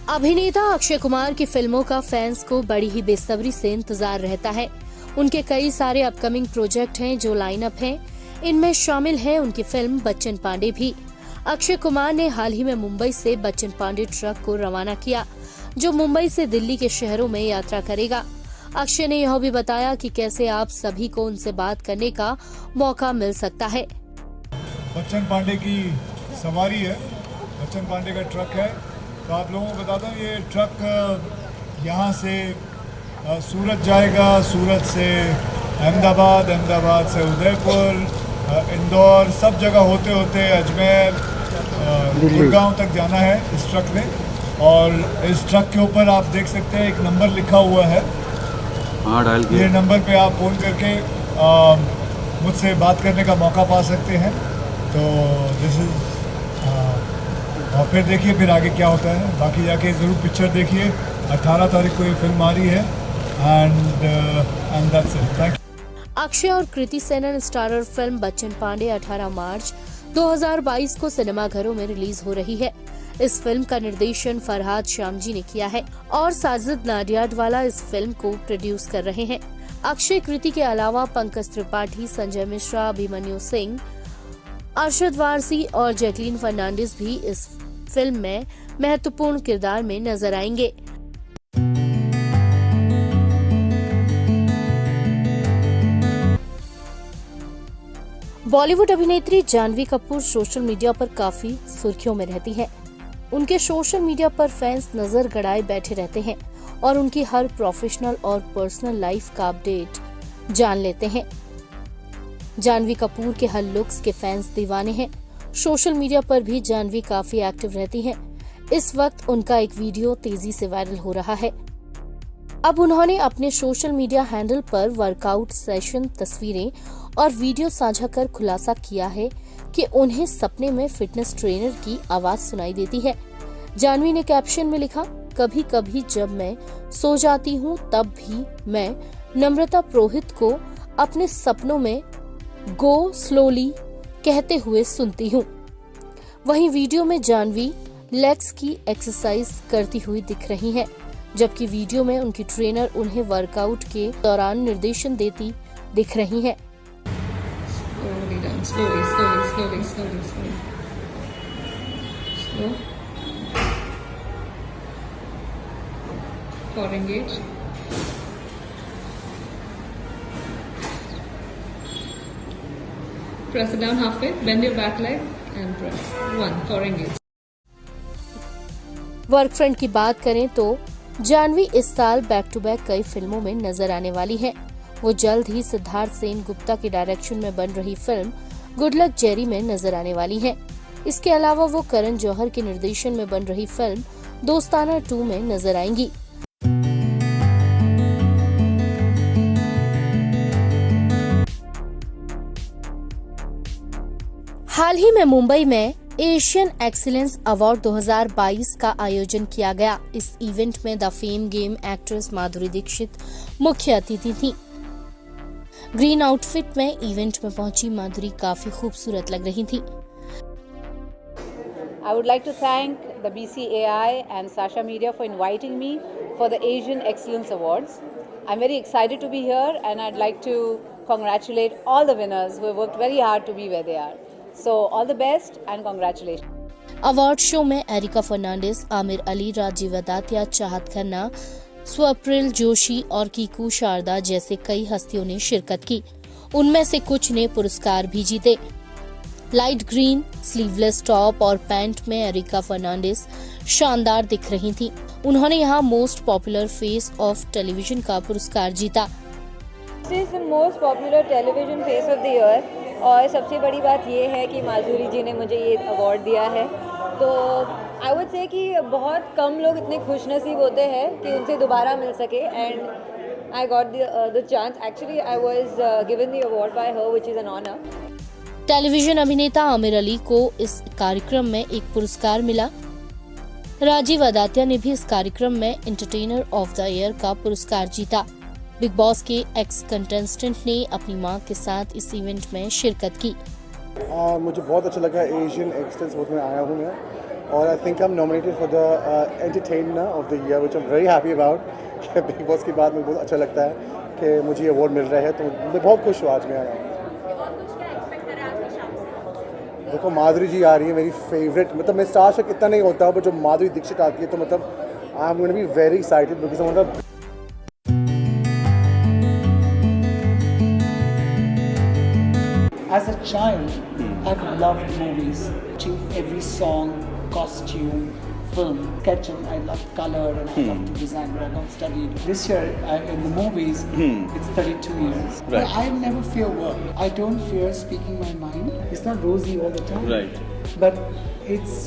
अभिनेता अक्षय कुमार की फिल्मों का फैंस को बड़ी ही बेसब्री से इंतजार रहता है। उनके कई सारे अपकमिंग प्रोजेक्ट हैं जो लाइनअप हैं। इनमें शामिल है उनकी फिल्म बच्चन पांडे भी। अक्षय कुमार ने हाल ही में मुंबई से बच्चन पांडे ट्रक को रवाना किया, जो मुंबई से दिल्ली के शहरों में यात्रा करेगा। अक्षय ने यह भी बताया कि कैसे आप सभी को उनसे बात करने का मौका मिल सकता है। बच्चन पांडे की सवारी है, बच्चन पांडे का ट्रक है। तो आप लोगों को बताता हूँ, ये ट्रक यहाँ से सूरत जाएगा, सूरत से अहमदाबाद, अहमदाबाद से उदयपुर, इंदौर, सब जगह होते होते अजमेर, गुड़गांव तक जाना है इस ट्रक ने। और इस ट्रक के ऊपर आप देख सकते हैं एक नंबर लिखा हुआ है। ये नंबर पे आप फ़ोन करके मुझसे बात करने का मौका पा सकते हैं। तो दिस इज़ और फिर देखिए फिर आगे क्या होता है। बाकी जाके ज़रूर पिक्चर देखिए। 18 तारीख को ये फिल्म आ रही है and that's it. Thank you. Akshay और कृति सेनन स्टारर फिल्म बच्चन पांडे 18 मार्च 2022 को सिनेमाघरों में रिलीज हो रही है। इस फिल्म का निर्देशन फरहाद श्यामजी ने किया है और साजिद नाडियाडवाला इस फिल्म को प्रोड्यूस कर रहे हैं। अक्षय कृति के अलावा पंकज त्रिपाठी, संजय मिश्रा, अभिमन्यु सिंह, अरशद वारसी और जैकलीन फर्नांडिस भी इस फिल्म में महत्वपूर्ण किरदार में नजर आएंगे। बॉलीवुड अभिनेत्री जानवी कपूर सोशल मीडिया पर काफी सुर्खियों में रहती है। उनके सोशल मीडिया पर फैंस नजर गड़ाए बैठे रहते हैं और उनकी हर प्रोफेशनल और पर्सनल लाइफ का अपडेट जान लेते हैं। जानवी कपूर के हर लुक्स के फैंस दीवाने हैं। सोशल मीडिया पर भी जानवी काफी एक्टिव रहती हैं। इस वक्त उनका एक वीडियो तेजी से वायरल हो रहा है। अब उन्होंने अपने सोशल मीडिया हैंडल पर वर्कआउट सेशन तस्वीरें और वीडियो साझा कर खुलासा किया है कि उन्हें सपने में फिटनेस ट्रेनर की आवाज सुनाई देती है। जानवी ने कैप्शन में लिखा, कभी कभी जब मैं सो जाती हूँ तब भी मैं नम्रता पुरोहित को अपने सपनों में गो स्लोली कहते हुए सुनती हूँ। वहीं वीडियो में जानवी लेग्स की एक्सरसाइज करती हुई दिख रही हैं, जबकि वीडियो में उनकी ट्रेनर उन्हें वर्कआउट के दौरान निर्देशन देती दिख रही हैं। Press it down halfway, bend your back leg and press. 1 for engage. Work front की बात करें तो जानवी इस साल बैक टू बैक कई फिल्मों में नजर आने वाली हैं। वो जल्द ही सिद्धार्थ सेन गुप्ता के डायरेक्शन में बन रही फिल्म गुड लक जेरी में नजर आने वाली हैं। इसके अलावा वो करण जौहर के निर्देशन में बन रही फिल्म दोस्ताना 2 में नजर आएंगी। हाल ही में मुंबई में एशियन एक्सीलेंस अवार्ड 2022 का आयोजन किया गया। इस इवेंट में the fame game actress Madhuri Dixit मुख्य अतिथि थी। ग्रीन आउटफिट में इवेंट में पहुंची माधुरी काफी खूबसूरत लग रही थी। I would like to thank the BCAI and Sasha Media for inviting me for the Asian Excellence Awards. I'm very excited to be here and I'd like to congratulate all the winners who have worked very hard to be where they are. So all the best and congratulations. Award show में areca Fernandes, Aamir Ali, Rajiv Adatia, चाहत खन्ना, स्वप्रिल जोशी और कीकू शारदा जैसे कई हस्तियों ने शिरकत की। उनमें से कुछ ने पुरस्कार भी जीते। लाइट ग्रीन स्लीवलेस टॉप और पैंट में एरिका फर्नांडिस शानदार दिख रही थी। उन्होंने यहाँ most popular face of television का पुरस्कार जीता। This is the most popular television face of the year और सबसे बड़ी बात ये है कि माधुरी जी ने मुझे ये अवार्ड दिया है। तो आई वुड से कि बहुत कम लोग इतने खुशनसीब होते हैं कि उनसे दोबारा मिल सके and I got the chance. Actually I was given the award by her which is an honour. Television अभिनेता आमिर अली को इस कार्यक्रम में एक पुरस्कार मिला। राजीव अदातिया ने भी इस कार्यक्रम में एंटरटेनर ऑफ द ईयर का पुरस्कार जीता। बिग बॉस के एक्स कंटेस्टेंट ने अपनी मां के साथ इस इवेंट में शिरकत की। मुझे बहुत अच्छा लगा। एशियन एक्सलेंस अवार्ड में आया हूँ मैं और I think I'm nominated for the Entertainer of the Year, which I'm very happy about. Big boss के बाद मुझे बहुत अच्छा लगता है कि मुझे ये अवार्ड मिल रहा है, तो मैं बहुत खुश हूँ आज मैं आया हूँ। देखो माधुरी जी आ रही है, मेरी फेवरेट, मतलब मैं स्टार शक इतना नहीं होता, पर जब माधुरी दीक्षित आती है तो मतलब I am going to be very excited because मतलब As a child, I've loved movies, watching every song, costume, film, sketching. I love color and I love to design, but I don't study. This year, in the movies, it's 32 years. Right. But I never fear work. I don't fear speaking my mind. It's not rosy all the time. Right. But it's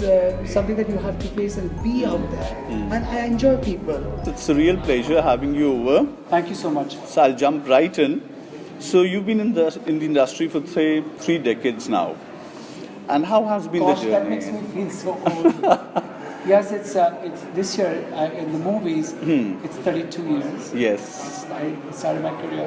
something that you have to face and be out there. And I enjoy people. It's a real pleasure having you over. Thank you so much. So I'll jump right in. So you've been in the industry for say 3 decades now, and how has been Gosh, the that journey? makes me feel so old. Yes, it's this year in the movies. It's 32 years. Yes. I started my career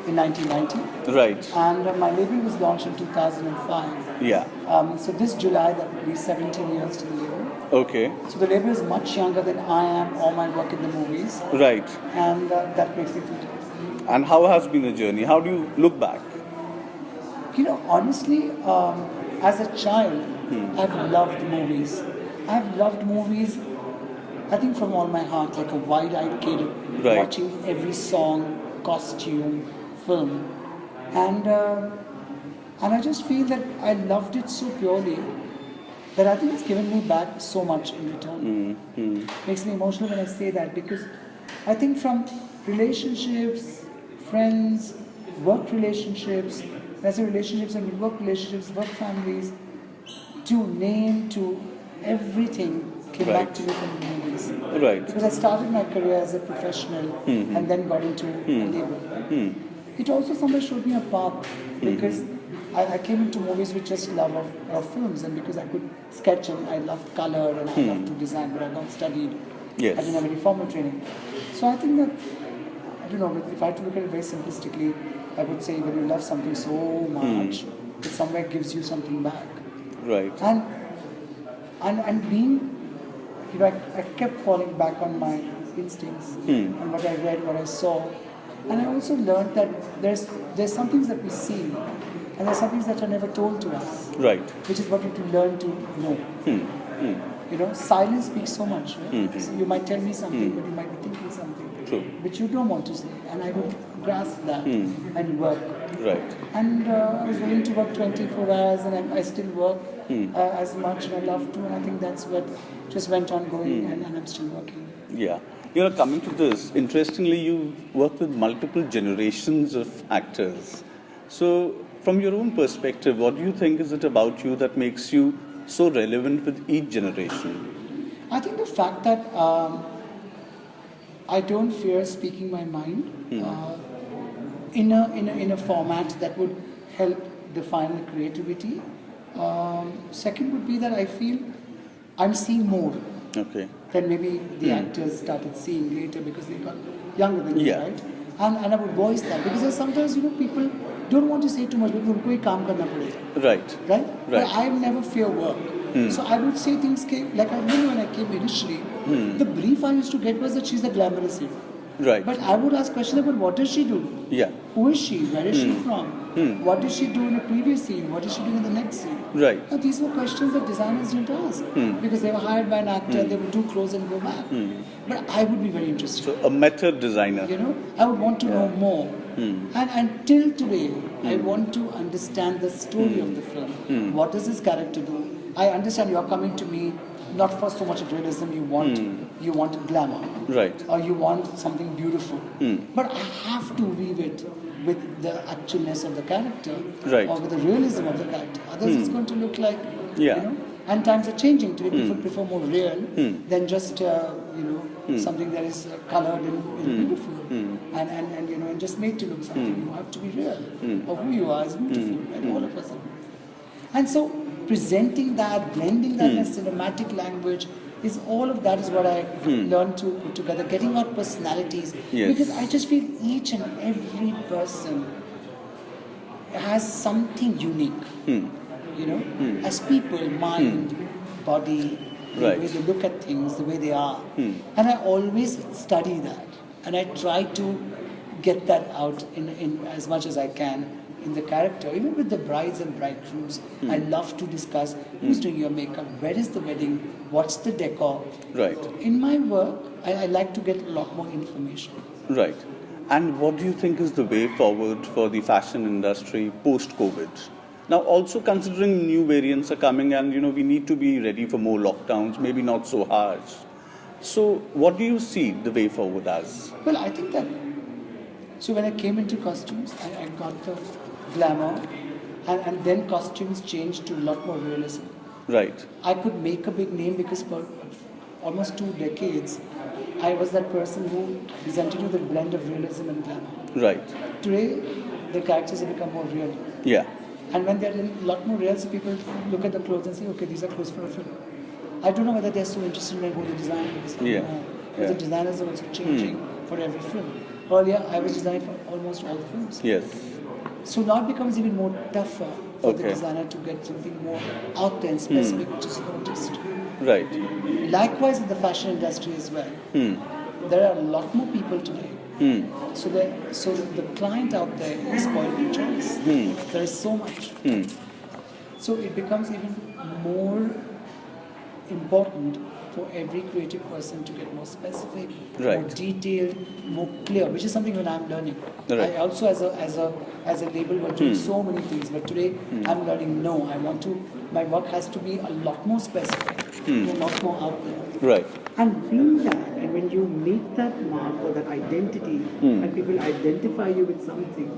in 1990, Right. and my label was launched in 2005. Yeah. So this July that will be 17 years to the label. Okay. So the label is much younger than I am or my work in the movies, Right. and that makes me feel. And how has been the journey? How do you look back? You know, honestly, as a child, I've loved movies. I've loved movies, I think from all my heart, like a wide-eyed kid, Right. watching every song, costume, film. And I just feel that I loved it so purely that I think it's given me back so much in return. Makes me emotional when I say that, because I think from relationships, friends, work relationships, as a relationships and work relationships, work families, to name, to everything came back Right. to me from the movies. Right. Because I started my career as a professional and then got into a label. Right? It also somewhere showed me a path, because I came into movies with just love of films, and because I could sketch and I loved color and I loved to design, but I not studied. Yes. I didn't have any formal training. So I think that, I don't know, if I had to look at it very simplistically, I would say when you love something so much, it somewhere gives you something back. Right. And being, you know, I kept falling back on my instincts and what I read, what I saw, and I also learned that there's some things that we see, and there's some things that are never told to us, Right. which is what we have to learn to know. You know, silence speaks so much. Right? So you might tell me something, but you might be thinking something True. which you don't want to say, and I would grasp that and work. Right. And I was willing to work 24 hours, and I still work as much, and I love to, and I think that's what just went on going, and I'm still working. Yeah. You know, coming to this, interestingly, you work with multiple generations of actors. So, from your own perspective, what do you think is it about you that makes you so relevant with each generation? I think the fact that I don't fear speaking my mind in a format that would help define the creativity. Second would be that I feel I'm seeing more Okay. than maybe the actors started seeing later because they got younger than me, Yeah. right? And I would voice that because sometimes, you know, people don't want to say too much because उनको ही काम करना पड़ेगा, Right. right? But I never fear work. So I would say things like I remember when I came initially, the brief I used to get was that she's a glamorous hero. Right. But I would ask questions about what does she do? Yeah. Who is she? Where is she from? What did she do in a previous scene? What is she doing in the next scene? Right. Now, these were questions that designers didn't ask because they were hired by an actor, they would do clothes and go back. But I would be very interested. So, a method designer. You know, I would want to know more. And till today, I want to understand the story of the film. What does this character do? I understand you're coming to me not for so much of realism, you want glamour. Right. Or you want something beautiful. But I have to weave it with the actualness of the character. Right. Or with the realism of the character. Otherwise it's going to look like, Yeah. you know, and times are changing. Today people prefer more real than just, something that is colored and beautiful. And, you know, and just made to look something. You have to be real. Or who you are is beautiful. And all of us are beautiful. And so presenting that, blending that in a cinematic language, is all of that is what I learned to put together, getting out personalities. Yes. Because I just feel each and every person has something unique. You know, as people, mind, body, the way Right. they look at things, the way they are. And I always study that. And I try to get that out in as much as I can in the character. Even with the brides and bridegrooms, I love to discuss who's doing your makeup, where is the wedding, what's the decor. Right. In my work, I like to get a lot more information. Right. And what do you think is the way forward for the fashion industry post-COVID? Now, also considering new variants are coming and, we need to be ready for more lockdowns, maybe not so harsh. So, what do you see the way forward as? Well, I think that, so when I came into costumes, I got the glamour, and then costumes changed to a lot more realism. Right. I could make a big name because for almost 2 decades, I was that person who presented you the blend of realism and glamour. Right. Today, the characters have become more real. Yeah. And when they're a lot more real, so people look at the clothes and say, okay, these are clothes for a film. I don't know whether they're so interested in who the designer is. Yeah. Because the designers are also changing for every film. Earlier, I was designing for almost all the films. Yes. So now it becomes even more tougher for the Okay. designer to get something more out there and specific, which is noticed. Right. Likewise in the fashion industry as well. There are a lot more people today. So the client out there is spoiled for choice. There is so much. So it becomes even more important for every creative person to get more specific, more Right. detailed, more clear, which is something that I'm learning. Right. I also as a label was doing so many things, but today I'm learning my work has to be a lot more specific, a lot more out there. Right. And being that, and when you make that mark or that identity, and people identify you with something,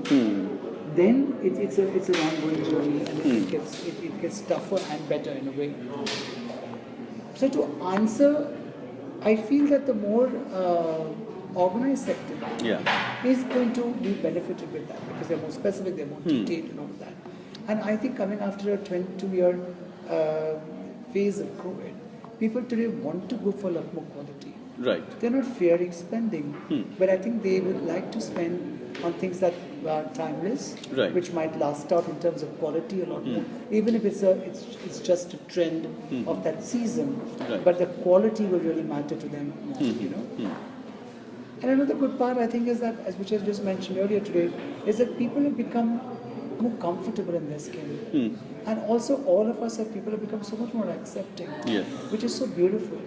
then it's an ongoing journey, and it gets tougher and better in a way. So to answer, I feel that the more organized sector is going to be benefited with that because they're more specific, they're more detailed and all of that. And I think coming after a 22-year phase of COVID, people today want to go for a lot more quality. Right. They're not fearing spending, but I think they would like to spend on things that are timeless, Right. which might last out in terms of quality a lot more, even if it's just a trend of that season. Right. But the quality will really matter to them more, And another good part, I think, is that, which I just mentioned earlier today, is that people have become more comfortable in their skin. And also all of us people have become so much more accepting, Yes. which is so beautiful.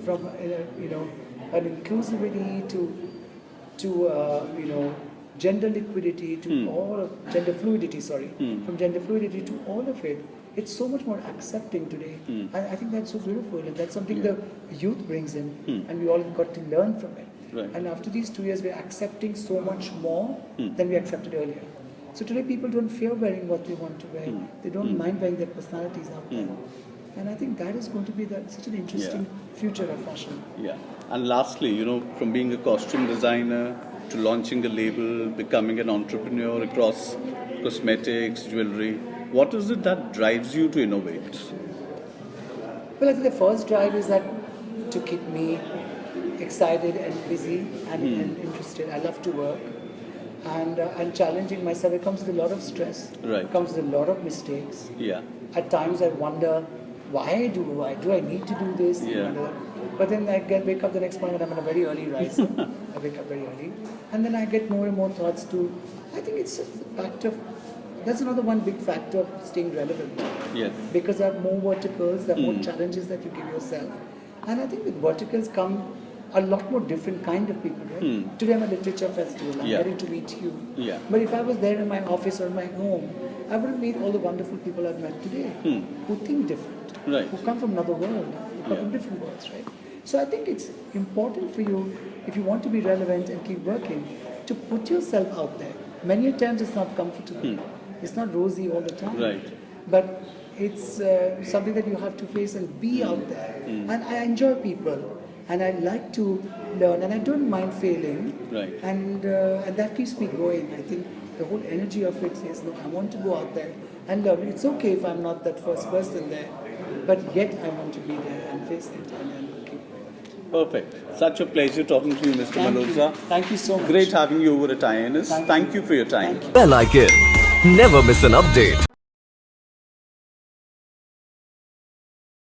From an inclusivity to gender liquidity to all of gender fluidity, from gender fluidity to all of it. It's so much more accepting today. I think that's so beautiful, and that's something the youth brings in, and we all got to learn from it. Right. And after these 2 years, we're accepting so much more than we accepted earlier. So today, people don't fear wearing what they want to wear. They don't mind wearing their personalities out there. And I think that is going to be such an interesting future of fashion. Yeah. And lastly, from being a costume designer to launching a label, becoming an entrepreneur across cosmetics, jewelry, what is it that drives you to innovate? Well, I think the first drive is that to keep me excited and busy and interested. I love to work. And challenging myself, it comes with a lot of stress. Right. It comes with a lot of mistakes. Yeah. At times I wonder, why do I need to do this? Yeah. But then I wake up the next morning and I'm a very early riser. I wake up very early. And then I get more and more thoughts I think it's just a fact of, that's another one big factor of staying relevant. Yes. Because there are more verticals, there are more challenges that you give yourself. And I think with verticals come a lot more different kind of people, right? Today I'm at a literature festival, I'm getting to meet you. Yeah. But if I was there in my office or in my home, I wouldn't meet all the wonderful people I've met today who think different, Right. who come from another world, who come from different worlds, right? So I think it's important for you, if you want to be relevant and keep working, to put yourself out there. Many times it's not comfortable. It's not rosy all the time. Right. But it's something that you have to face and be out there. And I enjoy people. And I like to learn, and I don't mind failing. Right. And that keeps me going. I think the whole energy of it says, no, I want to go out there and learn. It's okay if I'm not that first person there, but yet I want to be there and face it and keep going. Perfect. Such a pleasure talking to you, Mr. Thank you. Malhotra. Thank you so much. Great having you over at INS. Thank you for your time. Thank you. Bell icon. Never miss an update.